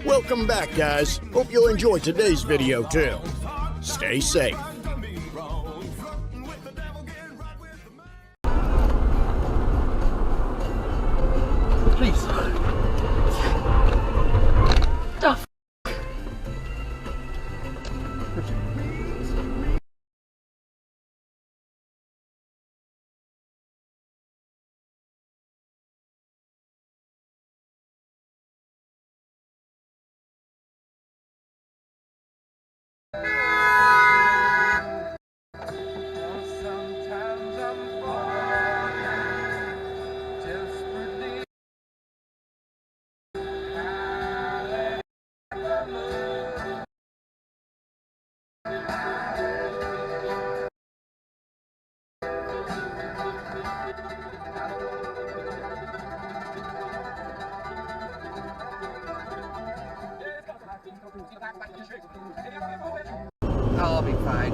Welcome back, guys. Hope you'll enjoy today's video too. Stay safe. Please. The f. I'll be fine.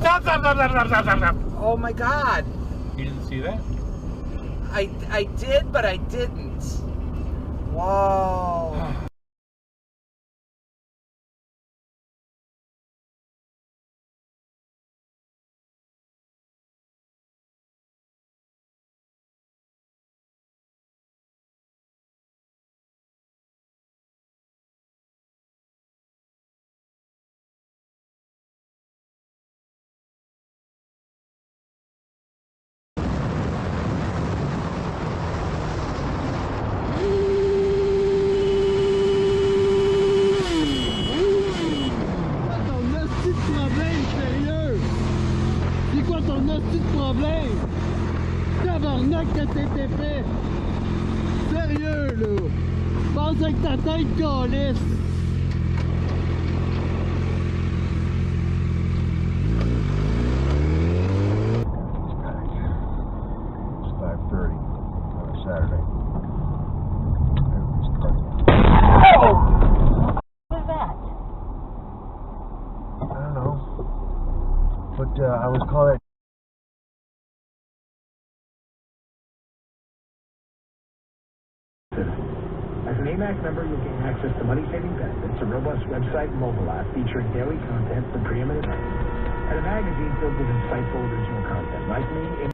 Stop. Oh my god. You didn't see that? I did, but I didn't. Whoa. Ton hostie de problème! Tabarnak que t'étais fait! Sérieux là! Pense avec ta tête calisse! It's 5:30 on a Saturday. What was that? I don't know. But I was calling it. As an AMAC member, you'll gain access to money-saving benefits, a robust website and mobile app featuring daily content from preeminent and a magazine filled with insightful original content. Like me,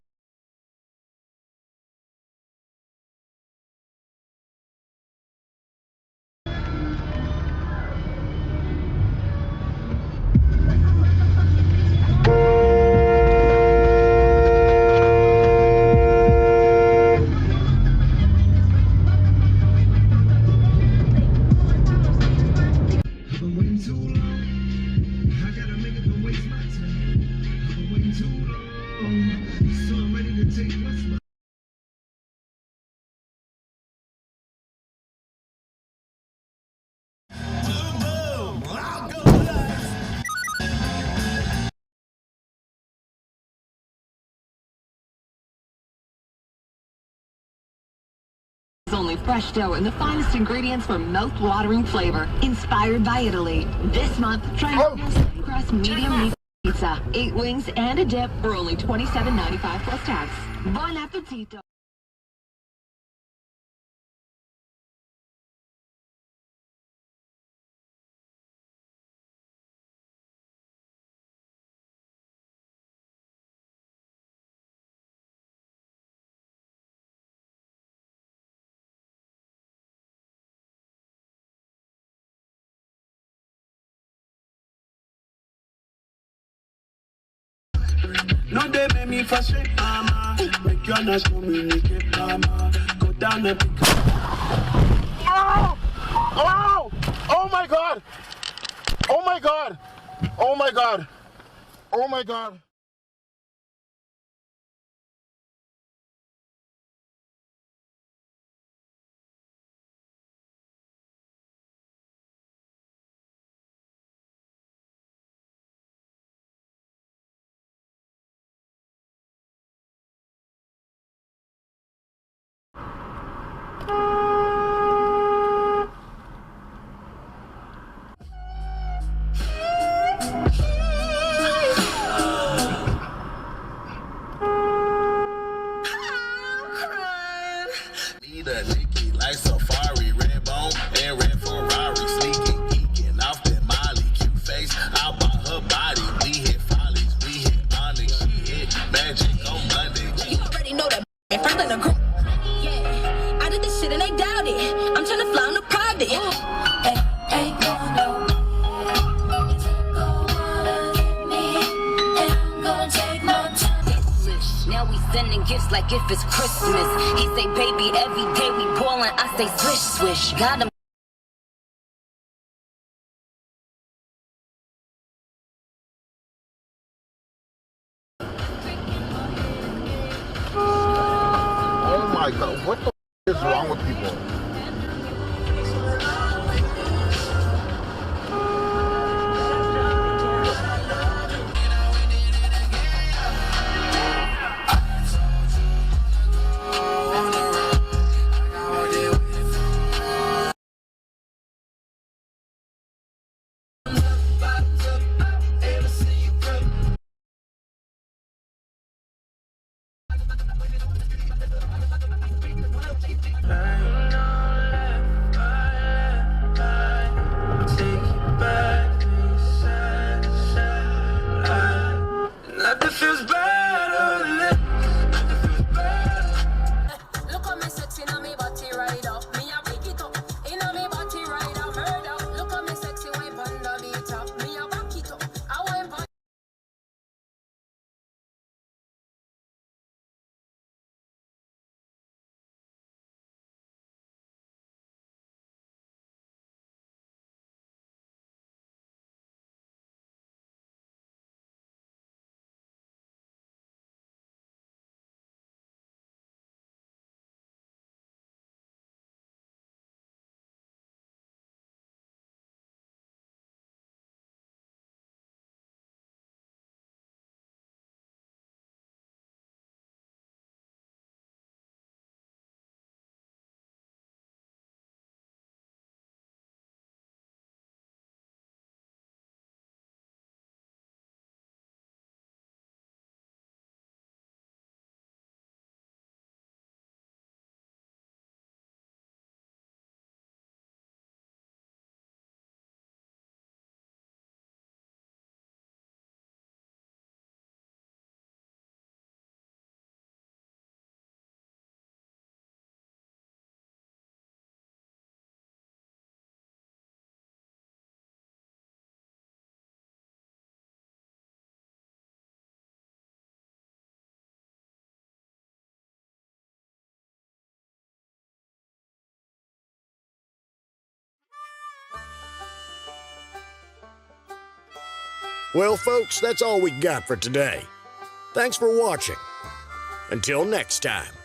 only fresh dough and the finest ingredients for mouth-watering flavor. Inspired by Italy. This month, try crust medium meat pizza. 8 wings and a dip for only $27.95 plus tax. Buon appetito. No, they make me frustrate, mama. Make your not communicate, mama. Go down and pick up. Oh! Oh! Oh my god! Oh my god! Oh my god! Oh my god! just like if it's Christmas. He say, baby, every day we ballin'. I say, swish, swish. Got him. Oh my God, what the is wrong with people? Nothing feels better. Look at me sexy, now me body right up. Me a pick it up, inna me body right up. Heard up. Look at me sexy, wipe on the beat up. Me a back it up, I wipe on. Well, folks, that's all we got for today. Thanks for watching. Until next time.